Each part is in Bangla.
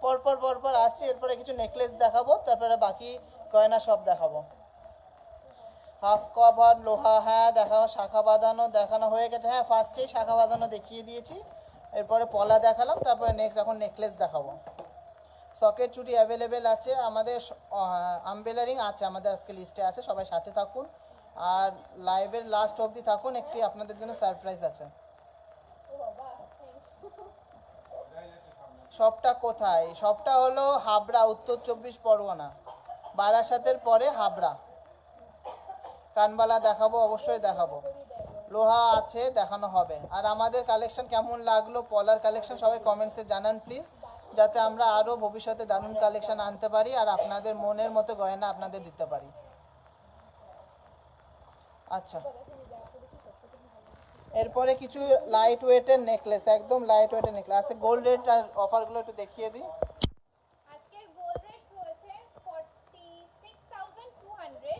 পরপর আসছি, এরপরে কিছু নেকলেস দেখাবো, তারপরে বাকি গয়না সব দেখাবো। হাফ কভার লোহা, হ্যাঁ দেখানো, শাখা বাঁধানো দেখানো হয়ে গেছে, হ্যাঁ ফার্স্টেই শাখা বাঁধানো দেখিয়ে দিয়েছি, এরপরে পলা দেখালাম, তারপরে নেক্সট এখন নেকলেস দেখাবো। সকেট চুড়ি অ্যাভেলেবেল আছে আমাদের, আমব্রেলা রিং আছে আমাদের আজকে লিস্টে আছে, সবাই সাথে থাকুন আর লাইভের লাস্ট অবধি থাকুন, একটি আপনাদের জন্য সারপ্রাইজ আছে। সবটা কোথায়? সবটা হলো হাবড়া, উত্তর 24 পরগনা, বারাসাতের পরে হাবড়া। কানবালা দেখাবো, অবশ্যই দেখাবো, লোহা আছে দেখানো হবে। আর আমাদের কালেকশন কেমন লাগলো, পলার কালেকশন সবাই কমেন্টসে জানান প্লিজ, যাতে আমরা আরও ভবিষ্যতে দারুণ কালেকশন আনতে পারি আর আপনাদের মনের মতো গয়না আপনাদের দিতে পারি। আচ্ছা, এরপরে কিছু লাইট ওয়েটের নেকলেস, একদম লাইট ওয়েটের নেকলেস আছে। গোল্ড রেট আর অফারগুলো একটু দেখিয়ে দিই। আজকের গোল্ড রেট রয়েছে 46,200,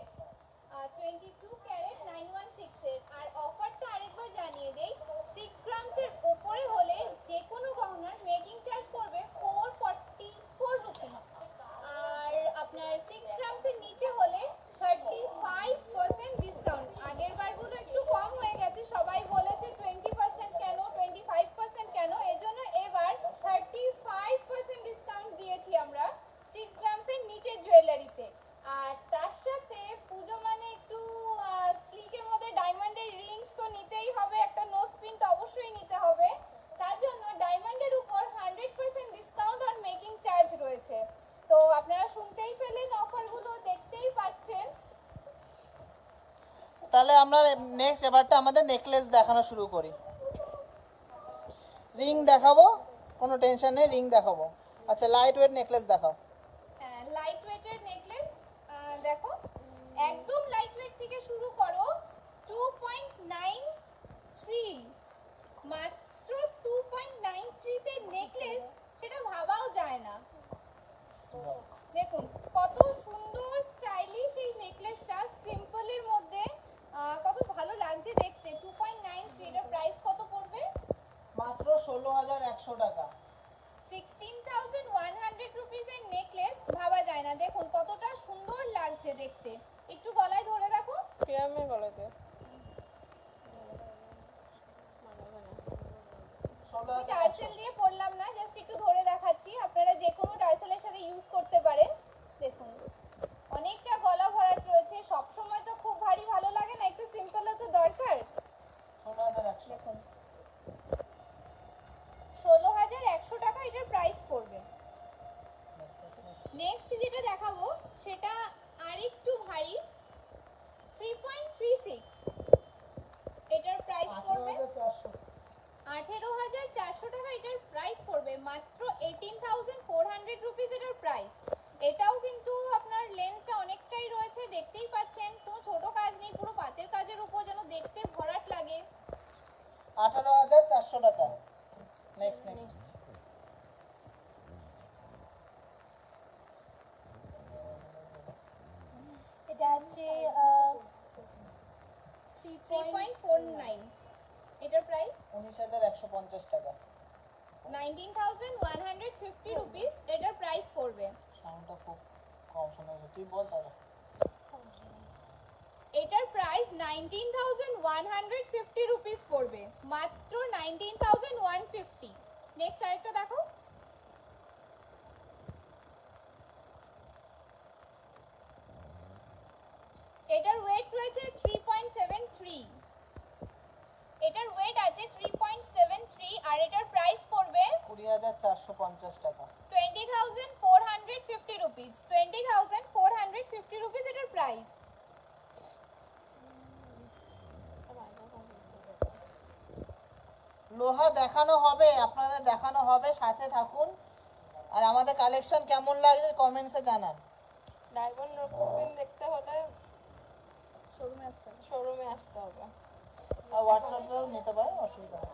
22 ক্যারেট 916 এর। আর অফারটা আরেকবার জানিয়ে দেই, 6 গ্রামসের উপরে হলে যে কোনো গহনার মেকিং চার্জ পড়বে 444 রুপিস। আর আপনার 6 গ্রামসের নিচে হলে 35% ডিসকাউন্ট। আগের বারগুলো একটু কম হয়ে গেছে, সবাই বলেছে 20% কেন, 25% কেন, এজন্য এবার 35% ডিসকাউন্ট দিয়েছি আমরা 6 গ্রামসের নিচের জুয়েলারিতে। আর তার সাথে পুজো মানে একটু স্লিকের মধ্যে ডায়মন্ডের রিংস তো নিতেই হবে, একটা নোজ পিন তো অবশ্যই নিতে হবে, তার জন্য ডায়মন্ডের উপর 100% ডিসকাউন্ট আর মেকিং চার্জ রয়েছে। তো আপনারা শুনতেই পেলেন, অফারগুলো দেখতেই পাচ্ছেন। তাহলে আমরা নেক্সট এবারটা আমাদের নেকলেস দেখানো শুরু করি। রিং দেখাবো, কোনো টেনশন নেই, রিং দেখাবো। আচ্ছা, লাইট ওয়েট নেকলেস দেখাও। হ্যাঁ, লাইট ওয়েটের নেকলেস দেখো, একদম লাইট ওয়েট থেকে শুরু করো, 2.93, মাত্র 2.93 তে নেকলেস, সেটা ভাবাও যায় না। দেখুন কত সুন্দর স্টাইলিশ এই নেকলেসটা, সিম্পলের মধ্যে কত ভালো লাগছে দেখতে। 2.93, এটার প্রাইস কত পড়বে? মাত্র 16,100 টাকা। 16,100 রুপিসের নেকলেস, ভাবা যায় না। দেখুন কতটা সুন্দর লাগছে দেখতে, একটু গলায় ধরে দেখো। কেমন গলায় দে? টার্সেল দিয়ে পরলাম না, জাস্ট একটু ধরে দেখাচ্ছি, আপনারা যে কোনো টার্সেলের সাথে ইউজ করতে পারেন। দেখুন অনেকটা গলা ভরাট রয়েছে, সব সময় তো খুব ভারী ভালো লাগে না, একটু সিম্পলও তো দরকার। 16,100। দেখুন 16,100 টাকা এটার প্রাইস পড়বে। নেক্সট যেটা দেখাবো সেটা আরেকটু ভারী, 3.36, এটার প্রাইস পড়বে 18,400 টাকা। এটার প্রাইস পড়বে মাত্র 18,400 রুপিস এটার প্রাইস। এটাও কিন্তু আপনার লেন্থটা অনেকটাই রয়েছে, দেখতেই পাচ্ছেন, কোনো ছোট কাজ নেই, পুরো পাতের কাজের উপর যেন দেখতে ভরাট লাগে। 18,400 টাকা। নেক্সট এটা আছে 3.49, এটার প্রাইস 19,150 টাকা। 19,150 রুপিস এটার প্রাইস পড়বে। সাউন্ডটা খুব কম শোনা যাচ্ছে, তুই বল তাহলে। এটার প্রাইস 19,150 রুপিস পড়বে, মাত্র 19,150। নেক্সট আরেকটা দেখো, এটার ওয়েট রয়েছে 3.73, এটার ওয়েট আছে 3.73, আর এটার প্রাইস পড়বে 20,450 টাকা। 20,450 রুপিস। 20,450 রুপিস এটার প্রাইস। লোহা দেখানো হবে, আপনাদের দেখানো হবে, সাথে থাকুন। আর আমাদের কালেকশন কেমন লাগছে কমেন্টসে জানান। ডায়মন্ড রোকস্পিন দেখতে হলে শোরুমে শোরুমে আসতে আসতে হবে। হবে। আর হোয়াটসঅ্যাপেও নিতে পারেন, অসুবিধা নেই।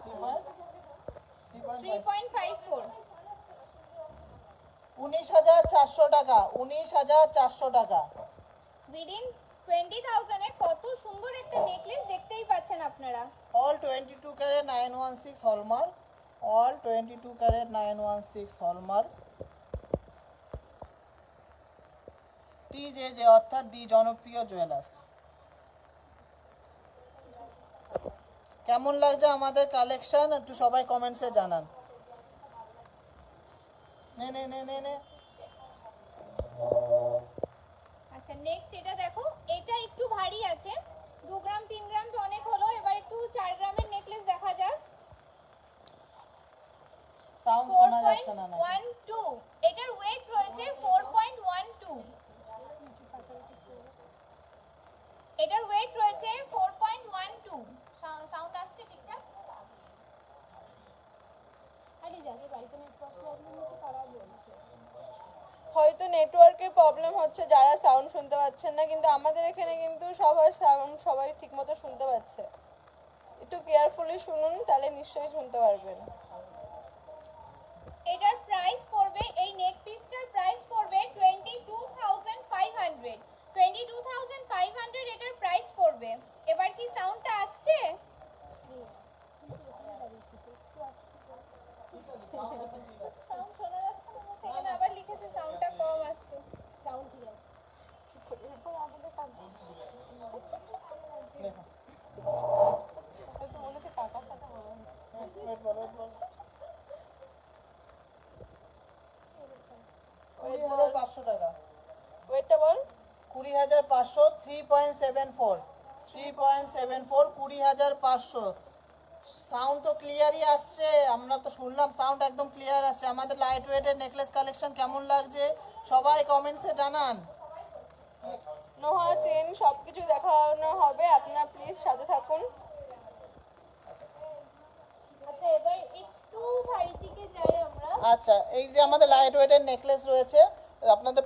3.54, 19,400 টাকা। 19,400 টাকা। উইদিন 20,000 এ কত সুন্দর একটা নেকলেস, দেখতেই পাচ্ছেন আপনারা। All 22 carat 916 hallmark, all 22 carat 916 hallmark. যে অর্থাৎ দি জনপ্রিয় জুয়েলার্স। কেমন লাগছে আমাদের কালেকশন একটু সবাই কমেন্টসে জানান। নে নে নে নে নে আচ্ছা নেক্সট এটা দেখো, এটা একটু ভারী আছে, 2 গ্রাম 3 গ্রাম তো অনেক হলো, এবার একটু 4 গ্রামের নেকলেস দেখা যাক। সাউন্ড শোনা যাচ্ছে না নাকি? 4.12, এটার ওয়েট রয়েছে 4.12, এটার ওয়েট রয়েছে 4.12। সাউন্ড আসছে ঠিকঠাক? আরে যাদের বাড়িতে নেটওয়ার্ক প্রবলেম হচ্ছে তারা বলছে। হয়তো নেটওয়ার্কের প্রবলেম হচ্ছে, যারা সাউন্ড শুনতে পাচ্ছেন না, কিন্তু আমাদের এখানে কিন্তু সবার সাউন্ড সবাই ঠিকমতো শুনতে পাচ্ছে। একটু কেয়ারফুলি শুনুন, তাহলে নিশ্চয়ই শুনতে পারবেন। এটার প্রাইস পড়বে, এই নেক পিসটার প্রাইস পড়বে 22,500, 22,500 এটার প্রাইস পড়বে। এবার কি সাউন্ডটা আসছে? সাউন্ড শোনা যাচ্ছে না, সেখানে আবার লিখেছে সাউন্ডটা কম আসছে। সাউন্ড ঠিক আছে। এরপর আমাদের দেখো হয়তো বলেছে টাকার সাথে বলা হচ্ছে। ওয়েট বল ওয়েট বল 20,500 টাকা। ওয়েটটা বল। 20,500, 3.74, 20,500। সাউন্ড তো ক্লিয়ারই আসছে, আমরা তো শুনলাম সাউন্ড একদম ক্লিয়ার আসছে। আমাদের লাইট ওয়েটের নেকলেস কালেকশন কেমন লাগছে সবাই কমেন্টসে জানান। নোহা চেন সব কিছু দেখানো হবে, আপনারা প্লিজ সাথে থাকুন। আচ্ছা এবার একটু ভারী দিকে যাই আমরা। আচ্ছা এই যে আমাদের লাইট ওয়েটের নেকলেস রয়েছে, আপনাদের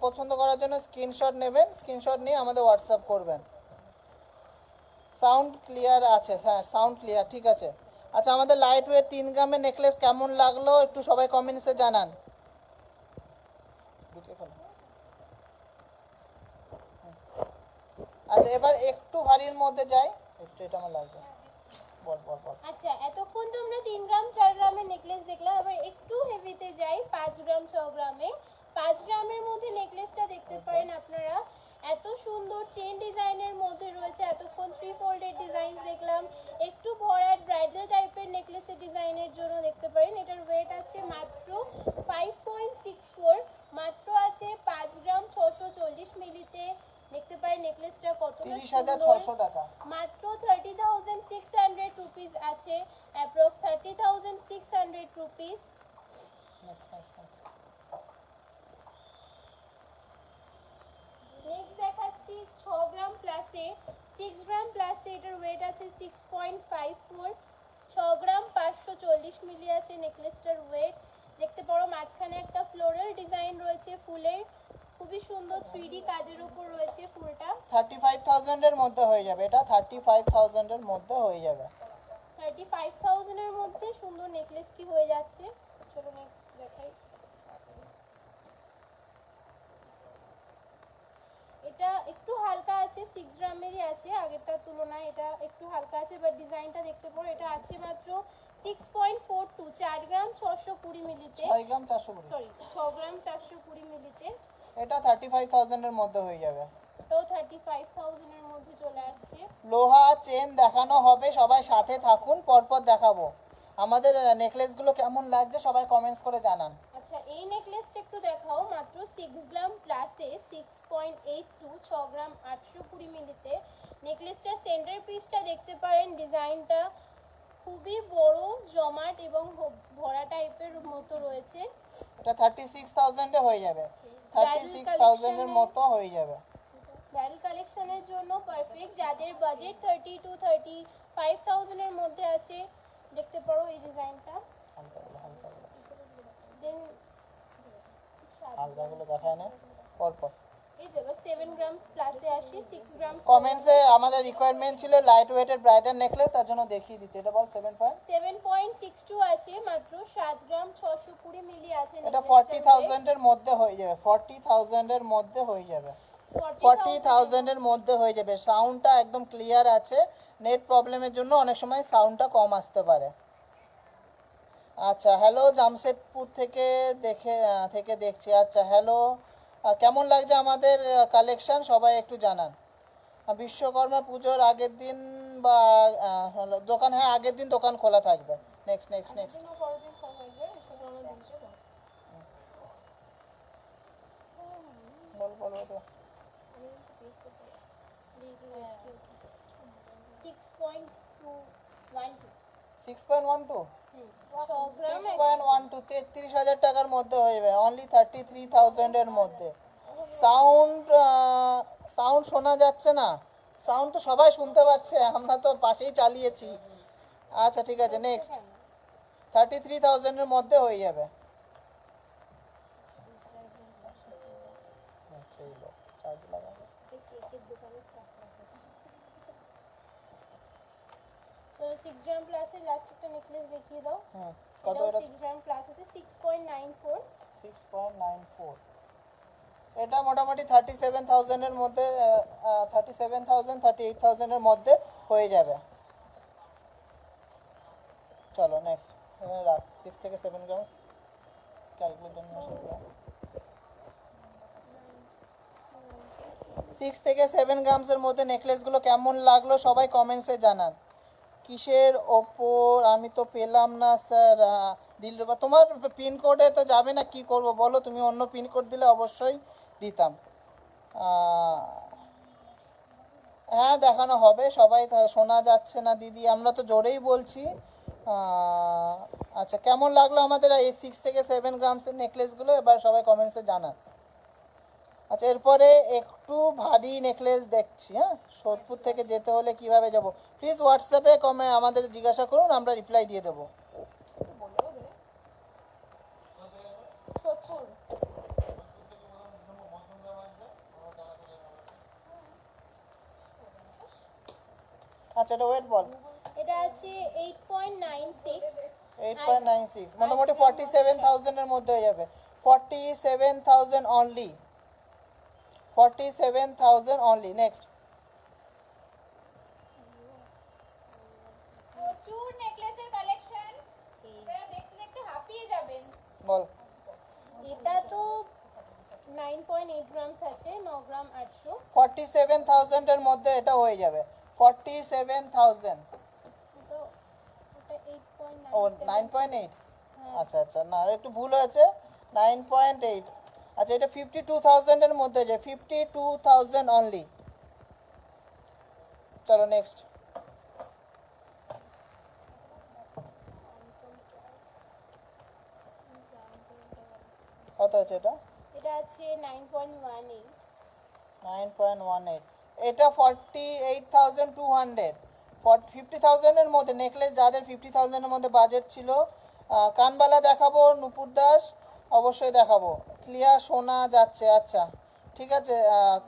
পছন্দ করার জন্য স্ক্রিনশট নেবেন, স্ক্রিনশট নিয়ে আমাদের হোয়াটসঅ্যাপ করবেন। সাউন্ড ক্লিয়ার আছে? হ্যাঁ সাউন্ড ক্লিয়ার, ঠিক আছে। আচ্ছা আমাদের লাইট ওয়েট 3 গ্রামের নেকলেস কেমন লাগলো একটু সবাই কমেন্টসে জানান। আচ্ছা এবার একটু ভারীর মধ্যে যাই, একটু এটা আমার লাগবে। বল বল বল। আচ্ছা এতক্ষণ তো আমরা 3 গ্রাম 4 গ্রামের নেকলেস দেখলাম, এবার একটু হেভিতে যাই, 5 গ্রাম 6 গ্রামে। 5 গ্রামের মধ্যে নেকলেসটা দেখতে পারেন আপনারা, এত সুন্দর চেন ডিজাইনের মধ্যে রয়েছে। এতক্ষণ 3 ফোল্ডেড ডিজাইন দেখলাম, একটু ভরাট ব্রাইডাল টাইপের নেকলেসের ডিজাইনের জন্য দেখতে পারেন। এটার ওয়েট আছে মাত্র 5.64, মাত্র আছে 5 গ্রাম 640 মিলিতে। দেখতে পারেন নেকলেসটা কতটা 30,600 টাকা। মাত্র 30,600 রুপিস আছে, অ্যাপ্রক্স 30,600 রুপিস। নেক্সট নেক্সট দেখাচ্ছি 6 গ্রাম প্লাসে, 6 গ্রাম প্লাসে, এটার ওয়েট আছে 6.54, 6 গ্রাম 540 মিলি আছে নেকলেসটার ওয়েট। দেখতে পারো মাঝখানে একটা ফ্লোরাল ডিজাইন রয়েছে ফুলের, খুবই সুন্দর 3D কাজের উপর রয়েছে ফুলটা। 35,000 এর মধ্যে হয়ে যাবে, এটা 35,000 এর মধ্যে হয়ে যাবে। 35,000 এর মধ্যে সুন্দর নেকলেসটি হয়ে যাচ্ছে। চলো নেক্সট দেখাই। এটা একটু হালকা আছে, 6 গ্রামেরই আছে, আগেরটার তুলনায় এটা একটু হালকা আছে, বাট ডিজাইনটা দেখতে পারো এটা আছে মাত্র 6.42, 4 গ্রাম 620 মিলিতে, 6 গ্রাম 420, সরি 6 গ্রাম 420 মিলিতে। এটা 35,000 এর মধ্যে হয়ে যাবে। এটাও 35,000 এর মধ্যে চলে আসছে। লোহা চেন দেখানো হবে, সবাই সাথে থাকুন, পরপর দেখাবো। আমাদের নেকলেসগুলো কেমন লাগছে সবাই কমেন্টস করে জানান। আচ্ছা এই নেকলেসটা একটু দেখাও, মাত্র 6 গ্রাম প্লাসে 6.82, 6 গ্রাম 820 মিলিতে। নেকলেসটার সেন্টার পিসটা দেখতে পারেন, ডিজাইনটা খুবই বড় জমাট এবং ভরা টাইপের মতো রয়েছে। এটা 36,000 এ হয়ে যাবে, 36,000 এর মতো হয়ে যাবে। ব্রাইডাল কালেকশনের জন্য পারফেক্ট, যাদের বাজেট 30 to 35,000 এর মধ্যে আছে, দেখতে পারো এই ডিজাইনটা। দেন হালকাগুলো দেখায় না পরপর। এই দেখো 7 গ্রাম প্লাসে আসি, 6 গ্রাম কমেন্টসে আমাদের রিকোয়ারমেন্ট ছিল লাইট ওয়েটের ব্রাইডাল নেকলেস, তার জন্য দেখিয়ে দিচ্ছি। এটা বল 7.62 আছে, মাত্র 7 গ্রাম 620 মিলি আছে। এটা 40,000 এর মধ্যে হয়ে যাবে, 40,000 এর মধ্যে হয়ে যাবে, 40,000 এর মধ্যে হয়ে যাবে। সাউন্ডটা একদম ক্লিয়ার আছে, নেট প্রবলেমের জন্য অনেক সময় সাউন্ডটা কম আসতে পারে। আচ্ছা হ্যালো জামশেদপুর থেকে দেখছি। আচ্ছা হ্যালো কেমন লাগছে আমাদের কালেকশন সবাই একটু জানান। বিশ্বকর্মা পুজোর আগের দিন বা হলো দোকান, হ্যাঁ আগের দিন দোকান খোলা থাকবে। নেক্সট নেক্সট নেক্সট দিনও পরের দিন সব হয়ে যায়, শুধু আমার দিনটা দাও। বল বল বল। আমি একটু পেজ করতে পারি। 6.212 6.12 6 গ্রাম 6.12 33,000 টাকার মধ্যে হয়ে যাবে, অনলি 33,000 এর মধ্যে। সাউন্ড সাউন্ড শোনা যাচ্ছে না? সাউন্ড তো সবাই শুনতে পাচ্ছে, আমরা তো পাশেই চালিয়েছি। আচ্ছা ঠিক আছে, নেক্সট। 33,000 এর মধ্যে হয়ে যাবে। চার্জ লাগাবে। কেকের দোকানে স্টাফ রাখা। তো 6 গ্রাম প্লাসের লাস্ট একটা নেকলেস দেখিয়ে দাও। হুম, কত এটাও এটা? 6 গ্রাম প্লাস আছে 6.94। 6.94। এটা মোটামুটি 37,000 এর মধ্যে, 37,000 38,000 এর মধ্যে হয়ে যাবে। চলো নেক্সট, রাখ। 6 থেকে 7 গ্রাম ক্যালকুলেটর না, 6 থেকে 7 গ্রামসের মধ্যে নেকলেসগুলো কেমন লাগলো সবাই কমেন্টসে জানান। কিসের ওপর আমি তো পেলাম না স্যার। দিলরুবা, তোমার পিনকোডে তো যাবে না, কি করব বলো? তুমি অন্য পিনকোড দিলে অবশ্যই দিতাম। হ্যাঁ দেখানো হবে, সবাই শোনা যাচ্ছে না দিদি, আমরা তো জোরেই বলছি। আচ্ছা, কেমন লাগলো আমাদের এই 6 থেকে 7 গ্রামসের নেকলেসগুলো? এবার সবাই কমেন্টসে জানান। আচ্ছা, এরপরে একটু ভারী নেকলেস দেখছি। হ্যাঁ, সোদপুর থেকে যেতে হলে কিভাবে যাব? প্লিজ হোয়াটসঅ্যাপে আমাদের জিজ্ঞাসা করুন, আমরা রিপ্লাই দিয়ে দেবো। বলেও দে। সোদপুর। আচ্ছা, এটা ওয়েট বল। এটা আছে 8.96। 8.96, মোটামুটি 47,000 এর মধ্যে হয়ে যাবে। 47,000 অনলি, 47,000 অনলি। নেক্সট। প্রচুর নেকলেসের কালেকশন, আপনারা দেখতে দেখতে হাঁপিয়ে যাবেন। বল। এটা তো 9.8 গ্রামস আছে, 9 গ্রাম 800। 47,000 এর মধ্যে এটা হয়ে যাবে। 47,000। তো এটা 8.9। ও 9.8। আচ্ছা আচ্ছা, না একটু ভুল হয়েছে। 9.8। আচ্ছা, এটা 52,000 এর মধ্যে যায়, 52,000 অনলি। চলো নেক্সট। কত আছে এটা? এটা আছে 9.18। 9.18। এটা 48,200। 50,000 এর মধ্যে নেকলেস, যাদের 50,000 এর মধ্যে বাজেট ছিল। কানবালা দেখাবো নুপুর দাস, অবশ্যই দেখাবো। ক্লিয়ার শোনা যাচ্ছে? আচ্ছা ঠিক আছে।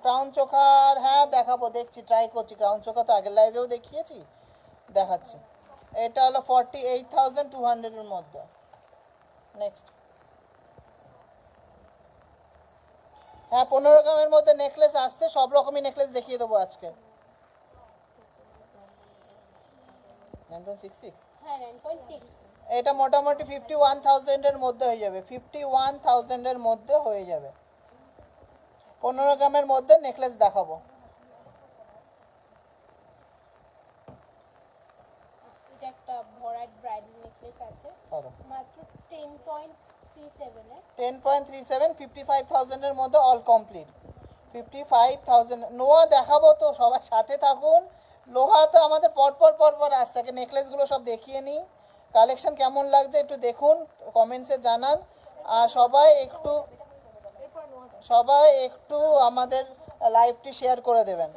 ক্রাউন চোখার, হ্যাঁ দেখাবো, দেখছি, ট্রাই করছি। ক্রাউন চোখা তো আগের লাইভেও দেখিয়েছি, দেখাচ্ছি। এটা হলো 48,200 এর মধ্যে। নেক্সট। হ্যাঁ 15 গ্রামের মধ্যে নেকলেস আসছে, সব রকমই নেকলেস দেখিয়ে দেবো আজকে। 9.66। হ্যাঁ 9.6। এটা মোটামুটি 51,000 এর মধ্যে হয়ে যাবে, 51,000 এর মধ্যে হয়ে যাবে। 15 গ্রামের মধ্যে নেকলেস দেখাবো। এটা একটা ভরাট ব্রাইডাল নেকলেস আছে, কত? মাত্র 10.37 এ। 10.37, 55,000 এর মধ্যে অল কমপ্লিট। 55,000। নোয়া দেখাবো তো, সবার সাথে থাকুন। লোহা তো আমাদের পরপর আসছে, আগে নেকলেসগুলো সব দেখিয়ে নিই। কালেকশন কেমন লাগছে একটু দেখুন, কমেন্টসে জানান। আর সবাই একটু আমাদের লাইভটি শেয়ার করে দেবেন।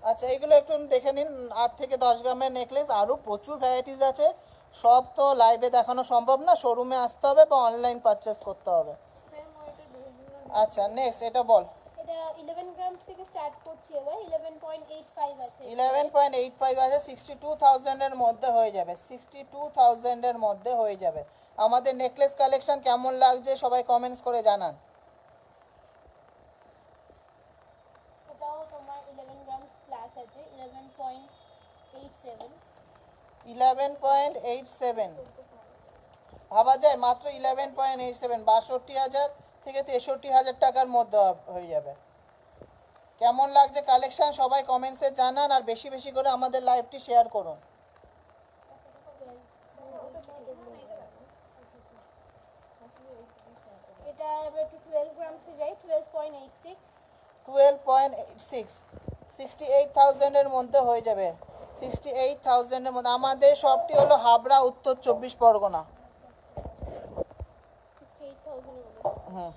আচ্ছা, এইগুলো একটু দেখে নিন। 8 থেকে 10 গ্রামের নেকলেস, আরও প্রচুর ভ্যারাইটিস আছে। সব তো লাইভে দেখানো সম্ভব না, শোরুমে আসতে হবে বা অনলাইন পারচেস করতে হবে। আচ্ছা নেক্সট, এটা বল। এটা 11 গ্রামস থেকে স্টার্ট করছি, এবার 11.85 আছে। 11.85 আছে, 62,000 এর মধ্যে হয়ে যাবে, 62,000 এর মধ্যে হয়ে যাবে। আমাদের নেকলেস কালেকশন কেমন লাগছে সবাই কমেন্টস করে জানান। এটাও তোমার 11 গ্রামস প্লাস আছে, 11.87। 11.87। ভাবা যায় মাত্র 11.87, 62,000 থেকে 63,000 টাকার মধ্যে হয়ে যাবে। কেমন লাগছে কালেকশন সবাই কমেন্টসে জানান, আর বেশি বেশি করে আমাদের লাইভটি শেয়ার করুন। এটা এবার একটু 12 গ্রামসে যাই, 12.86। 12.86, 68,000 এর মধ্যে হয়ে যাবে। 68,000 এর মধ্যে। আমাদের শপটি হলো হাবড়া, উত্তর 24 পরগনা। 68,000 এর মধ্যে। হুম,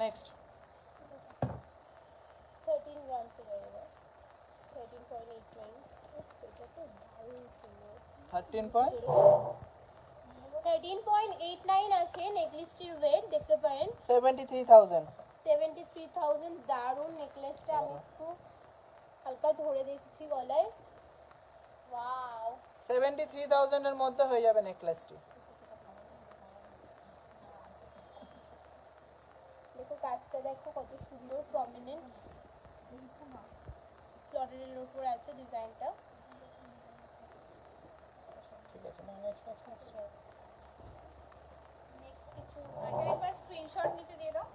নেক্সট 13 গ্রামসে যাই এবার, 13.89। এটা তো দারুণ সুন্দর। 13.89 আছে নেকলেসটির ওয়েট, দেখতে পারেন। 73,000। 73,000। দারুণ নেকলেসটা, আমি একটু হালকা ধরে দেখছি গলায়। ওয়াও, 73,000 এর মধ্যে হয়ে যাবে নেকলেসটি। দেখো কাজটা, দেখো কত সুন্দর প্রমিনেন্ট ফ্লোরালের উপর আছে ডিজাইনটা। ঠিক আছে, নেক্সট নেক্সট নেক্সট। নেক্সট কিছু এটা একবার স্ক্রিনশট নিতে দিয়ে দাও।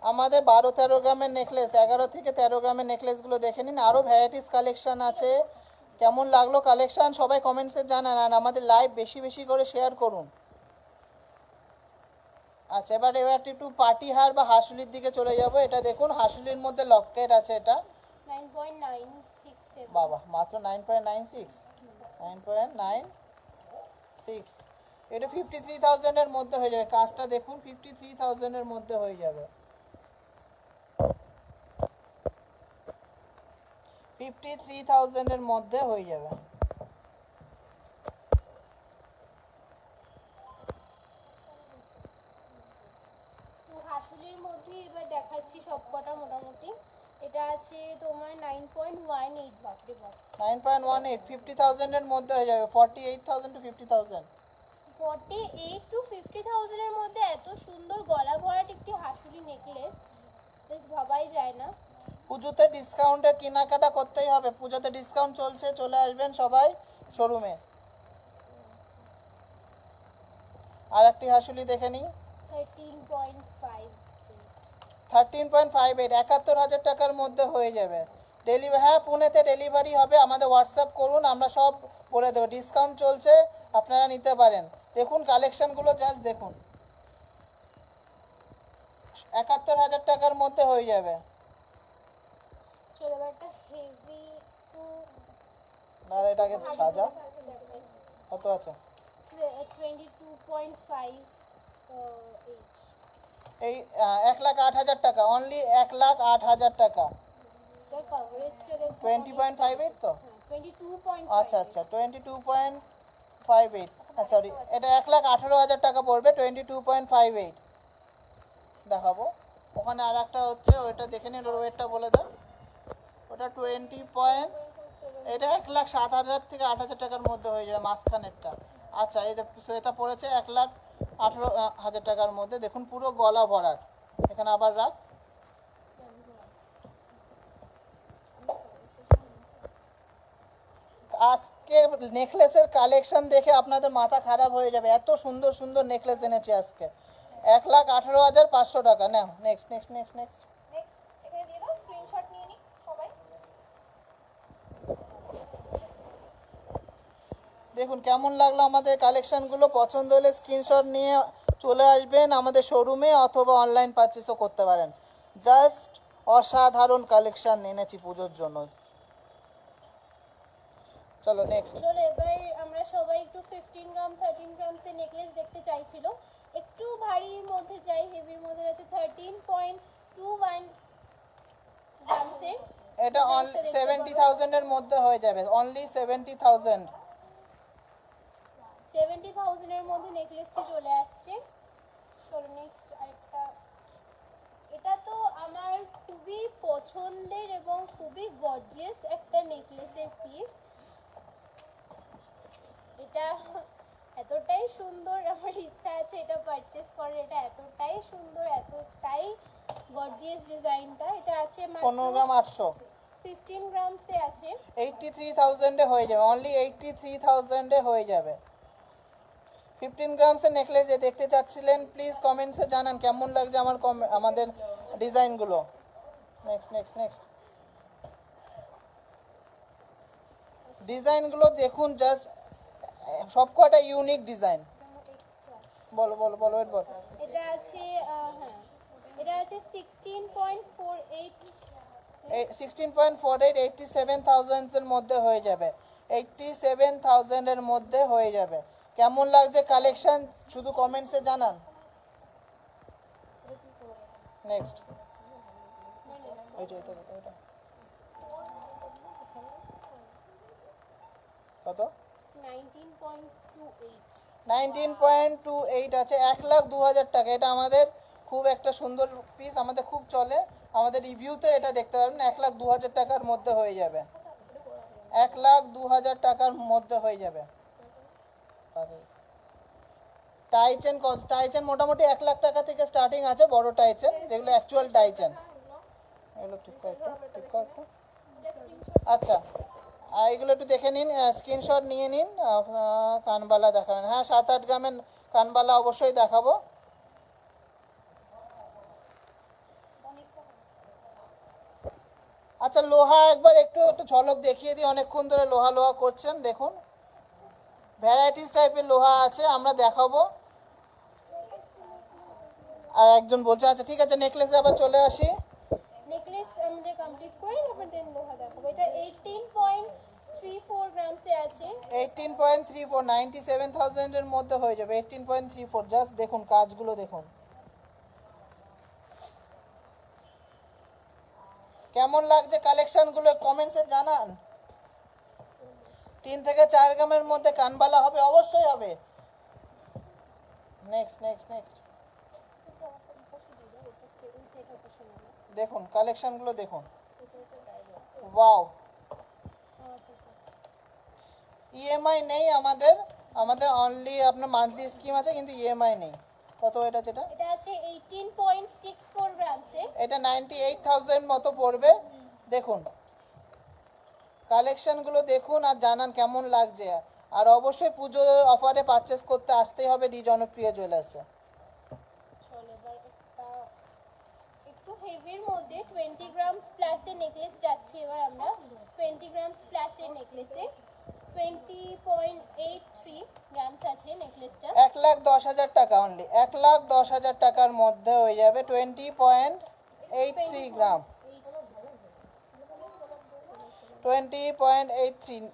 আমাদের 12-13 গ্রামের নেকলেস, 11 থেকে 13 গ্রামের নেকলেসগুলো দেখে নিন। আরও ভ্যারাইটিস কালেকশন আছে। কেমন লাগলো কালেকশন সবাই কমেন্টসে জানান, আর আমাদের লাইভ বেশি বেশি করে শেয়ার করুন। আচ্ছা, এবার একটু পার্টি হার বা হাসুলির দিকে চলে যাব। এটা দেখুন, হাসুলির মধ্যে লকেট আছে। এটা 9.96। বাবা, মাত্র 9.96, 9.96। এটা 53,000 এর মধ্যে হয়ে যাবে। কাজটা দেখুন, 53,000 এর মধ্যে হয়ে যাবে। 53,000 এর মধ্যে হয়ে যাবে। তো হাসুলির মধ্যে এবার দেখাচ্ছি সবকটা মোটামুটি। এটা আছে তোমার 9.18। বাপরে বাপ, 9.18, 50,000 এর মধ্যে হয়ে যাবে। 48,000 to 50,000। 48 to 50,000 এর মধ্যে এত সুন্দর গলা ভরাট একটি হাসুলি নেকলেস জাস্ট ভাবাই যায় না। পুজোতে ডিসকাউন্টে কেনাকাটা করতেই হবে। পুজোতে ডিসকাউন্ট চলছে, চলে আসবেন সবাই শোরুমে। আর একটি হাসুলি দেখে নিই। 13.58। 13.58, 71,000 টাকার মধ্যে হয়ে যাবে। ডেলিভারি, হ্যাঁ পুনেতে ডেলিভারি হবে। আমাদের হোয়াটসঅ্যাপ করুন, আমরা সব বলে দেবো। ডিসকাউন্ট চলছে, আপনারা নিতে পারেন। দেখুন কালেকশনগুলো, জাস্ট দেখুন। 71,000 টাকার মধ্যে হয়ে যাবে। চলো এবার একটা হেভি টু না, এটাকে সাজা। কত আছে? 22.58। এই 1,08,000 টাকা, অনলি 1,08,000 টাকা। এটার কভারেজটা দেখো। 20.58 তো? 22.5। আচ্ছা আচ্ছা, 22.58। সরি, এটা 1,18,000 টাকা পড়বে। 22.58 দেখাবো। ওখানে আর একটা হচ্ছে, ওইটা দেখে নিন, ওর ওয়েটটা বলে দাও। ওটা 20 এটা 1,07,000 থেকে 8,000 টাকার মধ্যে হয়ে যাবে মাঝখানেরটা। আচ্ছা, এটা পড়েছে 1,18,000 টাকার মধ্যে। দেখুন পুরো গলা ভরাট। এখানে আবার রাখ। আজকে নেকলেসের কালেকশন দেখে আপনাদের মাথা খারাপ হয়ে যাবে। এত সুন্দর সুন্দর নেকলেস এনেছি আজকে। 1,18,500 টাকা। Now next next next next. Next এখানে দিয়ে দাও, স্ক্রিনশট নিয়ে নি সবাই। দেখুন কেমন লাগলো আমাদের কালেকশনগুলো। পছন্দ হলে স্ক্রিনশট নিয়ে চলে আসবেন আমাদের শোরুমে, অথবা অনলাইন পারচেসও করতে পারেন। জাস্ট অসাধারণ কালেকশন এনেছি পুজোর জন্য। চলো নেক্সট। চলো এবার আমরা সবাই একটু 15 গ্রাম 13 গ্রামসের নেকলেস দেখতে চাইছিল। একটু ভারীর মধ্যে চাই, হেভির মধ্যে আছে 13.21 গ্রামসের। এটা 70,000 এর মধ্যে হয়ে যাবে। অনলি 70,000। 70,000 এর মধ্যে নেকলেসটি চলে আসছে। চলো নেক্সট আরেকটা। এটা তো আমার খুবই পছন্দের এবং খুবই গর্জিয়াস একটা নেকলেসের পিস। এটা এতটাই সুন্দর, আমার ইচ্ছা আছে এটা পারচেস করার। এটা এতটাই সুন্দর, এতটাই গর্জিয়াস ডিজাইনটা। এটা আছে 15 গ্রাম 800। 15 গ্রামসে আছে। 83,000-এ হয়ে যাবে, অনলি 83,000-এ হয়ে যাবে। 15 গ্রামসের নেকলেস যে দেখতে চাচ্ছিলেন প্লিজ কমেন্টসে জানান কেমন লাগছে আমাদের ডিজাইনগুলো। নেক্সট নেক্সট নেক্সট ডিজাইনগুলো দেখুন, জাস্ট সবকটা ইউনিক ডিজাইন। বলো বলো বলো ওয়েট বল। এটা আছে হ্যাঁ, এটা আছে 16.48। 16.48, 87,000-এর মধ্যে হয়ে যাবে, 87,000-এর মধ্যে হয়ে যাবে। কেমন লাগছে কালেকশন শুধু কমেন্টসে জানান। নেক্সট কত? 19.28। 19.28 আছে, 1,02,000 টাকা। এটা আমাদের খুব একটা সুন্দর পিস, আমাদের খুব চলে, আমাদের রিভিউতে এটা দেখতে পারবেন। 1,02,000 টাকার মধ্যে হয়ে যাবে, 1,02,000 টাকার মধ্যে হয়ে যাবে। টাইচেন টাইচেন মোটামুটি 1,00,000 টাকা থেকে স্টার্টিং আছে, বড় টাইচেন যেগুলো অ্যাকচুয়াল টাইচেন। এগুলো ঠিক করো। আচ্ছা, এগুলো একটু দেখে নিন, স্ক্রিনশট নিয়ে নিন। কানবালা দেখাবেন? হ্যাঁ, 7-8 গ্রামের কানবালা অবশ্যই দেখাবো। আচ্ছা, লোহা একবার একটু একটু ঝলক দেখিয়ে দিই, অনেকক্ষণ ধরে লোহা লোহা করছেন। দেখুন ভ্যারাইটিস টাইপের লোহা আছে, আমরা দেখাবো। আর একজন বলছে, আচ্ছা ঠিক আছে, নেকলেসে আবার চলে আসি। নেকলেস আমাদের কমপ্লিট করে তারপর দেন লোহা দেখাবো। এটা 18.34 গ্রামসে আছে। 18.34, 97,000-এর মধ্যে হয়ে যাবে। 18.34, জাস্ট দেখুন কাজগুলো দেখুন কেমন লাগছে কালেকশনগুলো, কমেন্টসে জানান। 3 থেকে 4 গ্রামের মধ্যে কানবালা হবে, অবশ্যই হবে। নেক্সট নেক্সট নেক্সট দেখুন কালেকশনগুলো দেখুন, ওয়াও। ইএমআই নেই আমাদের, অনলি আপনার মান্থলি স্কিম আছে, কিন্তু ইএমআই নেই। কত এটা যেটা? এটা আছে 18.64 গ্রামসে। এটা 98,000 মতো পড়বে। দেখুন কালেকশনগুলো দেখুন আর জানান কেমন লাগছে। আর অবশ্যই পুজো অফারে পারচেস করতে আসতেই হবে দি জনপ্রিয় জুয়েলার্সে। চলো এবার একটু হেভির মধ্যে 20 গ্রামস প্লাসের নেকলেস যাচ্ছি এবার আমরা। 20 গ্রামস প্লাসের নেকলেসে 20.83 গ্রামস আছে নেকলেসটা। 1,10,000 টাকা, অনলি 1,10,000 টাকার মধ্যে হয়ে যাবে। 20.83 গ্রাম, 20.83।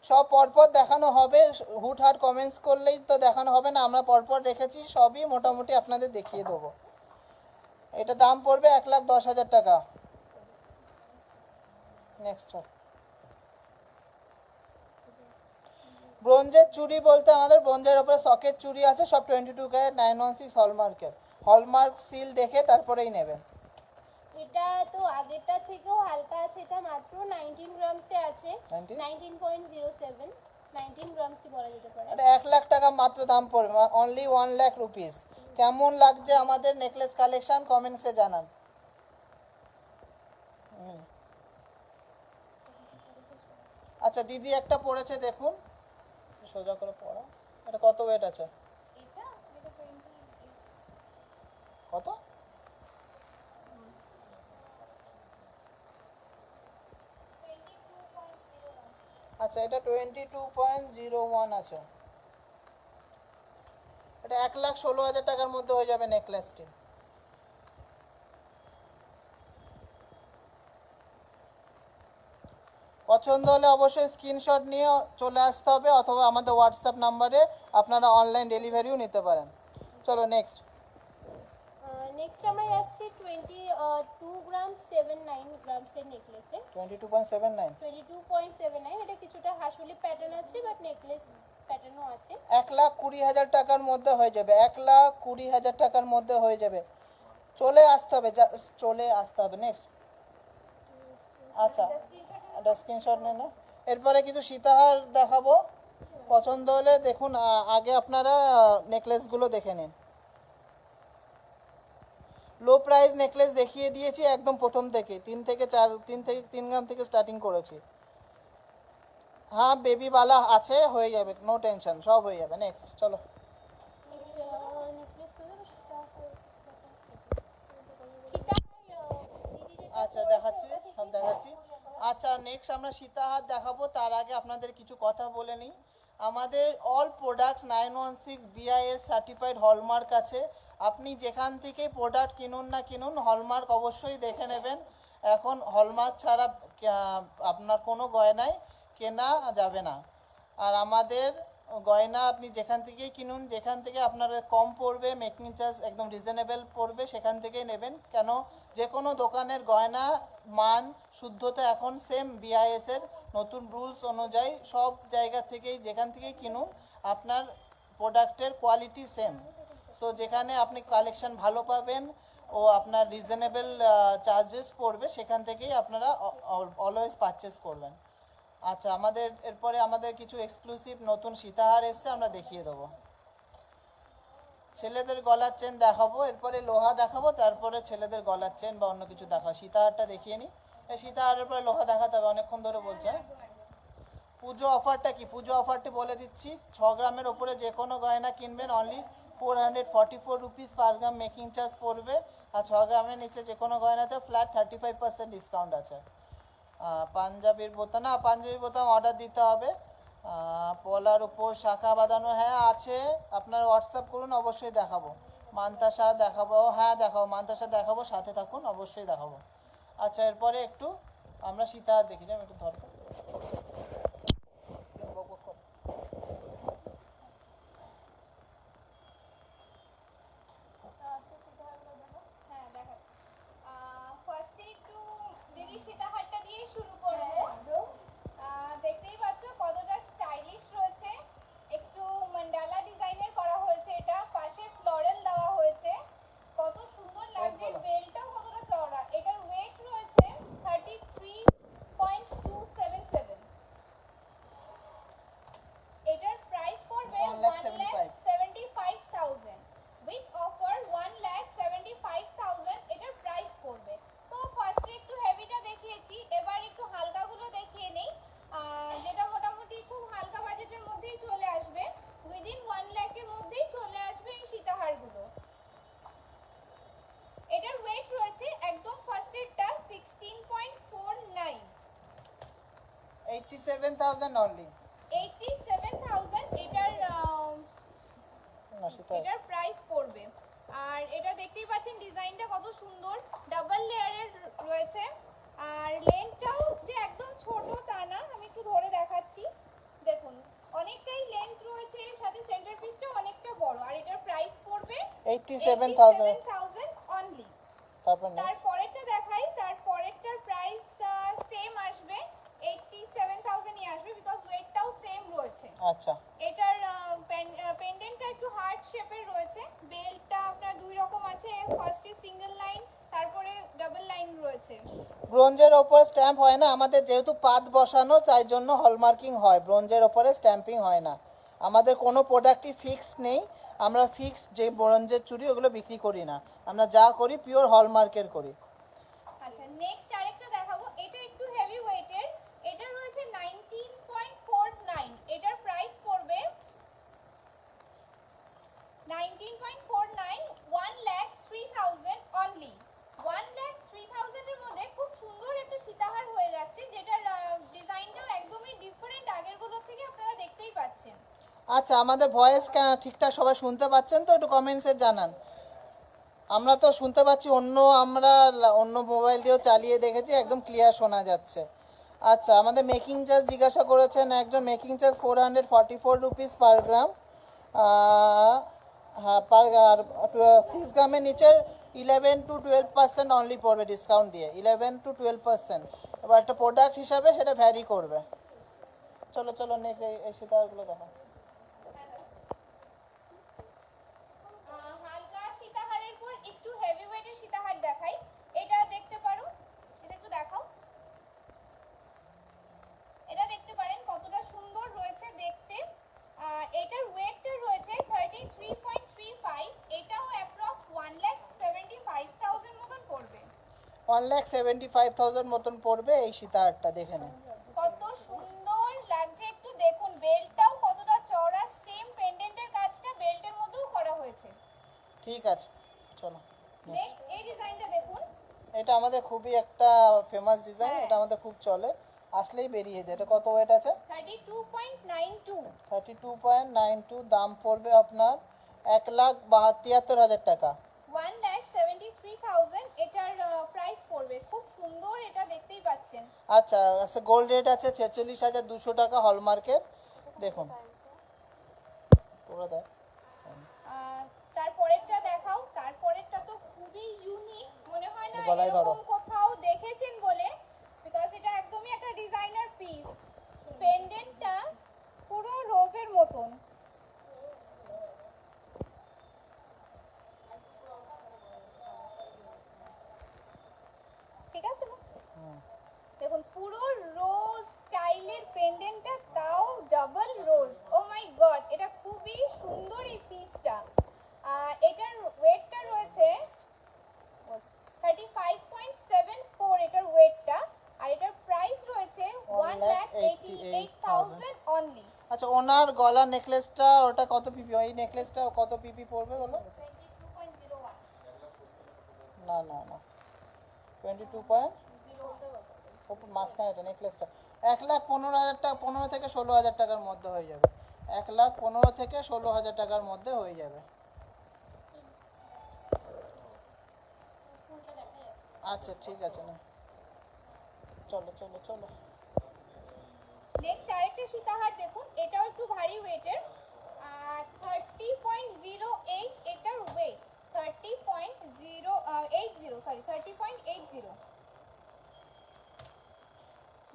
সব পরপর দেখানো হবে, হুটহাট কমেন্টস করলেই তো দেখানো হবে না, আমরা পরপর রেখেছি, সবই মোটামুটি আপনাদের দেখিয়ে দেবো। এটা দাম পড়বে 1,10,000 টাকা। নেক্সট ব্রোঞ্জের চুড়ি বলতে আমাদের ব্রোঞ্জের ওপরে সকেট চুড়ি আছে, সব 22 ক্যারেট 916 হলমার্কের। হলমার্ক সিল দেখে তারপরেই নেবেন। এটা তো আগেরটা থেকেও হালকা আছে, এটা মাত্র 19 গ্রামসে আছে। 19.07, 19 গ্রামসই বলা যেতে পারে। এটা 1,00,000 টাকা মাত্র দাম পড়বে, অনলি 1,00,000 রুপিস। কেমন লাগছে আমাদের নেকলেস কালেকশন কমেন্টসে জানান। আচ্ছা, দিদি একটা পড়েছে দেখুন, সোজা করে পড়া। এটা কত ওয়েট আছে? এটা 20 কত? আচ্ছা, এটা 22.01 আছে। এটা 1,16,000 টাকার মধ্যে হয়ে যাবে নেকলেসটি। পছন্দ হলে অবশ্যই স্ক্রিনশট নিয়ে চলে আসতে হবে, অথবা আমাদের হোয়াটসঅ্যাপ নাম্বারে আপনারা অনলাইন ডেলিভারিও নিতে পারেন। চলো নেক্সট। নেক্সট আমরা যাচ্ছি 22 গ্রাম 79 গ্রামসের নেকলেসে। 22.79, 22.79, এটা কিছুটা হাসুলি প্যাটার্ন আছে বাট নেকলেস প্যাটার্নও আছে। 1,20,000 টাকার মধ্যে হয়ে যাবে, 1,20,000 টাকার মধ্যে হয়ে যাবে। চলে আসতে হবে, চলে আসতে হবে। নেক্সট। আচ্ছা, একটা স্ক্রিনশট নেন। এরপরে কিছু সীতাহার দেখাবো, পছন্দ হলে দেখুন। আগে আপনারা নেকলেসগুলো দেখে নিন। লো প্রাইস নেকলেস দেখিয়ে দিয়েছি একদম প্রথম থেকে, 3 গ্রাম থেকে স্টার্টিং করেছি। হ্যাঁ বেবিওয়ালা আছে, হয়ে যাবে, নো টেনশন, সব হয়ে যাবে। নেক্সট চলো। আচ্ছা দেখাচ্ছি, সব দেখাচ্ছি। আচ্ছা নেক্সট আমরা সীতাহার দেখাবো, তার আগে আপনাদের কিছু কথা বলে নিই। আমাদের all products 916 BIS certified hallmark আছে। আপনি যেখান থেকে প্রোডাক্ট কিনুন না কিনুন, হলমার্ক অবশ্যই দেখে নেবেন। এখন হলমার্ক ছাড়া আপনার কোনো গয়নাই কেনা যাবে না। আর আমাদের গয়না আপনি যেখান থেকেই কিনুন, যেখান থেকে আপনার কম পড়বে, মেকিং চার্জ একদম রিজনেবল পড়বে, সেখান থেকেই নেবেন। কেন, যে কোনো দোকানের গয়না মান শুদ্ধতা এখন সেম বিআইএসের নতুন রুলস অনুযায়ী সব জায়গা থেকেই যেখান থেকেই কিনুন আপনার প্রোডাক্টের কোয়ালিটি সেম। সো যেখানে আপনি কালেকশন ভালো পাবেন ও আপনার রিজনেবল চার্জেস পড়বে, সেখান থেকেই আপনারা অলওয়েজ পারচেস করবেন। আচ্ছা আমাদের এরপরে আমাদের কিছু এক্সক্লুসিভ নতুন সীতাহার এসছে, আমরা দেখিয়ে দেবো। ছেলেদের গলার চেন দেখাবো, এরপরে লোহা দেখাবো, তারপরে ছেলেদের গলার চেন বা অন্য কিছু দেখাবো। সীতাহারটা দেখিয়ে নিই। এই সীতাহারের পরে লোহা দেখাতে হবে, অনেকক্ষণ ধরে বলছে। পুজো অফারটা কি, পুজো অফারটি বলে দিচ্ছি। 6 গ্রামের ওপরে যে কোনো গয়না কিনবেন অনলি 444 রুপিস পার গ্রাম মেকিং চার্জ পড়বে। আর 6 গ্রামের নিচে যে কোনো গয়নাতে ফ্ল্যাট 35% ডিসকাউন্ট আছে। পাঞ্জাবির বোতাম, না পাঞ্জাবি বোতাম অর্ডার দিতে হবে। পলার উপর শাখা বাঁধানো, হ্যাঁ আছে, আপনারা হোয়াটসঅ্যাপ করুন, অবশ্যই দেখাবো। মান্তাসা দেখাবো, হ্যাঁ দেখাবো, মান্তাসা দেখাবো, সাথে থাকুন, অবশ্যই দেখাবো। আচ্ছা এরপরে একটু আমরা সীতাহার দেখি, যাই একটু ধরো। হ্যাঁ দেখাচ্ছি। ফার্স্টে একটু দিদি সীতাহারটা দিয়ে শুরু করবো। দেখতেই পাচ্ছ কতটা স্টাইলিশ রয়েছে, একটু মান্ডালা ডিজাইনের করা হয়েছে, এটা পাশে ফ্লোরাল দেওয়া হয়েছে, কত সুন্দর লাগছে। বেলটাও কতটা চওড়া, এটার ওয়েট রয়েছে 33.277। এটার প্রাইস পড়বে 1,75,000 উইথ অফার 1,75,000 এটার প্রাইস পড়বে। তো ফার্স্টে একটু হেভিটা দেখিয়েছি, এবার একটু হালকাগুলো দেখিয়ে নেই, যেটা মোটামুটি খুব হালকা বাজেটের মধ্যেই চলে আসবে, উইদিন 1 লাখের মধ্যেই চলে আসবে এই সীতাহারগুলো। এটার ওয়েট রয়েছে একদম ফার্স্টেরটা 16.49, 87,000 অনলি। 87,000 এটার প্রাইস পড়বে। আর এটা দেখতেই পাচ্ছেন ডিজাইনটা কত সুন্দর, ডাবল লেয়ারের রয়েছে। আর লেন্থটাও যে একদম ছোট তা না, আমি একটু ধরে দেখাচ্ছি, দেখুন অনেকটাই লেন্থ রয়েছে, সাথে সেন্টার পিসটা অনেকটা বড়। আর এটার প্রাইস পড়বে 87,000 অনলি। তারপর next। তারপরেরটা দেখাই, তারপরেরটার প্রাইস সেম আসবে, 87,000ই আসবে, বিকজ ওয়েটটাও সেম রয়েছে। আচ্ছা এটার পেন্ডেন্টটা একটু হার্ট শেপের রয়েছে, বেল্টটা আপনার দুই রকম আছে, ফার্স্টে সিঙ্গেল লাইন, তারপরে ডাবল লাইন রয়েছে। ব্রোঞ্জের ওপরে স্ট্যাম্প হয় না আমাদের, যেহেতু পাত বসানো তাই জন্য হলমার্কিং হয়, ব্রোঞ্জের ওপরে স্ট্যাম্পিং হয় না। আমাদের কোনো প্রোডাক্টই ফিক্সড নেই, আমরা ফিক্সড যে ব্রোঞ্জের চুড়ি ওগুলো বিক্রি করি না, আমরা যা করি পিওর হলমার্কের করি। আচ্ছা নেক্সট আরেকটা দেখাবো, এটা একটু হেভি ওয়েটের, এটা রয়েছে 19.49, এটার প্রাইস পড়বে 19.49, 1,03,000 অনলি। 1,03,000 এর মধ্যে খুব সুন্দর একটা সীতাহার হয়ে যাচ্ছে, যেটার ডিজাইনটাও একদমই ডিফারেন্ট আগেরগুলোর থেকে, আপনারা দেখতেই পাচ্ছেন। আচ্ছা আমাদের ভয়েস ঠিকঠাক সবাই শুনতে পাচ্ছেন তো, একটু কমেন্টসে জানান। আমরা তো শুনতে পাচ্ছি, আমরা অন্য মোবাইল দিয়েও চালিয়ে দেখেছি, একদম ক্লিয়ার শোনা যাচ্ছে। আচ্ছা আমাদের মেকিং চার্জ জিজ্ঞাসা করেছেন একজন, মেকিং চার্জ 444 রুপিস পার গ্রাম। হ্যাঁ পার 6 গ্রামের নিচে 11 to 12% অনলি পড়বে ডিসকাউন্ট দিয়ে, 11 to 12%। এবার একটা প্রোডাক্ট হিসাবে সেটা ভ্যারি করবে। চলো চলো নেক্সট এই সীতাহারগুলো দেখো। হালকা সীতাহারের পর একটু হেভি ওয়েটের সীতাহার দেখাই, এটা দেখতে পারো, এটা একটু দেখাও, এটা দেখতে পারেন কতটা সুন্দর রয়েছে দেখতে। এটার ওয়েটটা রয়েছে 33.35, এটাও অ্যাপ্রক্স 1,75,000 মতন পড়বে। 1,75,000 মতন পড়বে এই সীতাহারটা, দেখে নিন। কত সুন্দর লাগছে ঠিক আছে, চলো। নেক্সট এই ডিজাইনটা দেখুন। এটা আমাদের খুবই একটা ফেমাস ডিজাইন, হ্যাঁ। এটা আমাদের খুব চলে, আসলেই বেরিয়ে যায়। এটা কত ওয়েট আছে? 32.92। 32.92, দাম পড়বে আপনার 1,72,000 টাকা। 1,73,000 এটার প্রাইস পড়বে। খুব সুন্দর, এটা দেখতেই পাচ্ছেন। আচ্ছা আচ্ছা, গোল্ড রেট আছে 46,200 টাকা হলমার্কের। দেখুন পুরো দেখ। তারপরেরটা দেখাও। তারপরেরটা তো খুবই ইউনিক, মনে হয় না গলায় ধরো। এরকম কোথাও দেখেছেন বলে, বিকজ এটা একদমই একটা ডিজাইনার পিস। পেন্ডেন্টটা পুরো রোজের মতন। ঠিক আছে মা? দেখুন পুরো রোজ স্টাইলের পেন্ডেন্টটা, তাও ডাবল রোজ। ও মাই গড, এটা খুবই সুন্দর এই পিসটা। এটার ওয়েটটা রয়েছে 35.74 এটার ওয়েটটা, আর এটার প্রাইস রয়েছে 1,88,000 অনলি। আচ্ছা, ওনার গলা নেকলেসটা ওটা কত পিপি? ওই নেকলেসটা কত পিপি পড়বে বলো? 22.01। না না না, 22. ওপর মাঝখানে এটা নেকলেসটা 1,15,000 টাকা, 15 থেকে 16,000 টাকার মধ্যে হয়ে যাবে। 1,15,000 থেকে 16,000 টাকার মধ্যে হয়ে যাবে। আচ্ছা ঠিক আছে, না চলো চলো চলো। নেক্সট আরেকটা সীতাহার দেখুন, এটাও একটু ভারী ওয়েটের। 30.08 এটার ওয়েট। 30.80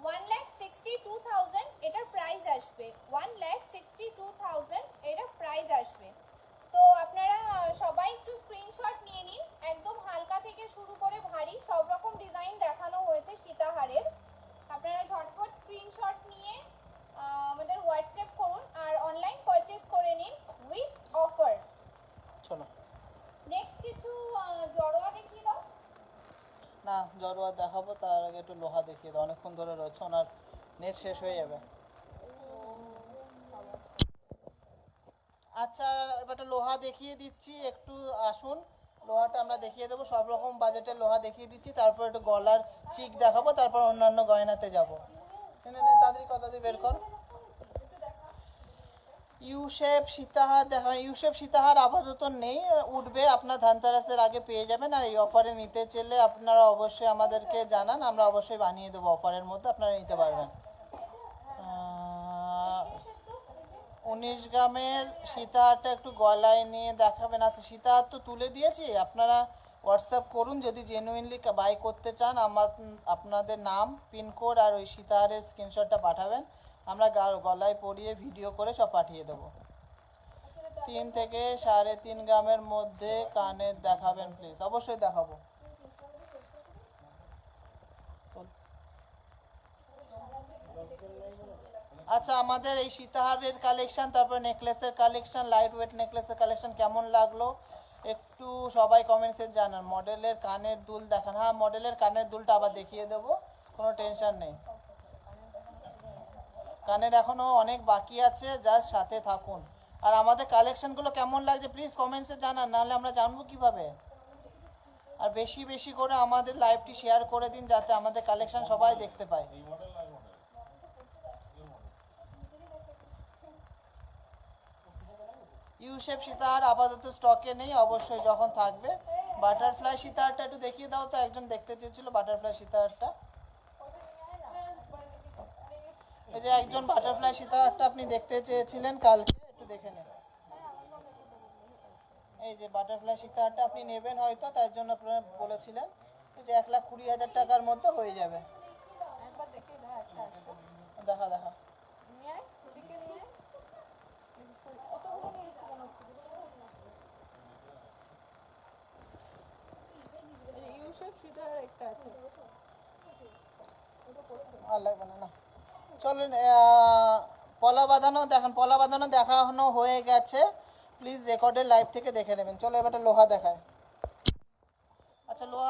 1,62,000 এটার প্রাইস আসবে। 1,62,000 এটার প্রাইস আসবে। সো আপনারা সবাই একটু স্ক্রিনশট নিয়ে নিন। একদম হালকা থেকে শুরু করে ভারী সব রকম ডিজাইন দেখানো হয়েছে সীতাহারের। আপনারা ঝটপট স্ক্রিনশট নিয়ে আমাদের হোয়াটসঅ্যাপ করুন আর অনলাইন পারচেজ করে নিন উইথ অফার। চলো। নেক্সট কিছু জড়োয়া দেখিয়ে দাও। না, জড়োয়া দেখাবো, তার আগে একটু লোহা দেখিয়ে দাও, অনেকক্ষণ ধরে রয়েছে, ওনার নেট শেষ হয়ে যাবে। আচ্ছা, এবার একটা লোহা দেখিয়ে দিচ্ছি, একটু আসুন। লোহাটা আমরা দেখিয়ে দেবো, সব রকম বাজেটের লোহা দেখিয়ে দিচ্ছি, তারপর একটু গলার চিক দেখাবো, তারপর অন্যান্য গয়নাতে যাবো। তাড়াতাড়ি তাড়াতাড়ি বের কর। ইউ শেপ সীতাহার দেখা, ইউ শেপ সীতাহার আপাতত নেই, উঠবে, আপনার ধানতেরাসের আগে পেয়ে যাবেন। আর এই অফারে নিতে চাইলে আপনারা অবশ্যই আমাদেরকে জানান, আমরা অবশ্যই বানিয়ে দেবো, অফারের মধ্যে আপনারা নিতে পারবেন। 19 গ্রামের সীতাহারটা একটু গলায় নিয়ে দেখাবেন। আচ্ছা, সীতাহার তো তুলে দিয়েছি, আপনারা হোয়াটসঅ্যাপ করুন যদি জেনুইনলি বাই করতে চান। আপনাদের নাম, পিনকোড আর ওই সীতাহারের স্ক্রিনশটটা পাঠাবেন, আমরা গলায় পরিয়ে ভিডিও করে সব পাঠিয়ে দেবো। 3 থেকে 3.5 গ্রামের মধ্যে কানের দেখাবেন প্লিজ। অবশ্যই দেখাবো। আচ্ছা, আমাদের এই সীতাহারের কালেকশন, তারপর নেকলেসের কালেকশন, লাইট ওয়েট নেকলেসের কালেকশন কেমন লাগলো একটু সবাই কমেন্টসে জানান। মডেলের কানের দুল দেখান। হ্যাঁ, মডেলের কানের দুলটা আবার দেখিয়ে দেবো, কোনো টেনশন নেই। কানের এখনও অনেক বাকি আছে, জাস্ট সাথে থাকুন। আর আমাদের কালেকশনগুলো কেমন লাগছে প্লিজ কমেন্টসে জানান, নাহলে আমরা জানবো কিভাবে। আর বেশি বেশি করে আমাদের লাইভটি শেয়ার করে দিন, যাতে আমাদের কালেকশন সবাই দেখতে পায়। ইউ শেপ সীতাহার আপাতত স্টকে নেই, অবশ্যই যখন থাকবে। বাটারফ্লাই সীতাহারটা একটু দেখিয়ে দাও তো, একজন দেখতে চেয়েছিল বাটারফ্লাই সীতাহারটা। এই যে একজন বাটারফ্লাই সীতাহারটা আপনি দেখতে চেয়েছিলেন কালকে, একটু দেখে নেন। এই যে বাটারফ্লাই সীতাহারটা আপনি নেবেন হয়তো, তার জন্য আপনারা বলেছিলেন। এই যে 1,20,000 টাকার মধ্যে হয়ে যাবে। একবার দেখি ভাই, একটা আছে দেখা দেখা। নিয়ে আয়, দিকে নিয়ে আয়। অতগুলো নিয়ে এসে কেন? এই যে ইউসেফ সীতাহার একটা আছে। আর লাগবে না, না চলেন। পলা বাঁধানো দেখান, পলা বাঁধানো দেখানো হয়ে গেছে, প্লিজ রেকর্ডের লাইভ থেকে দেখে নেবেন। চলো এবার লোহা দেখায়। আচ্ছা, লোহা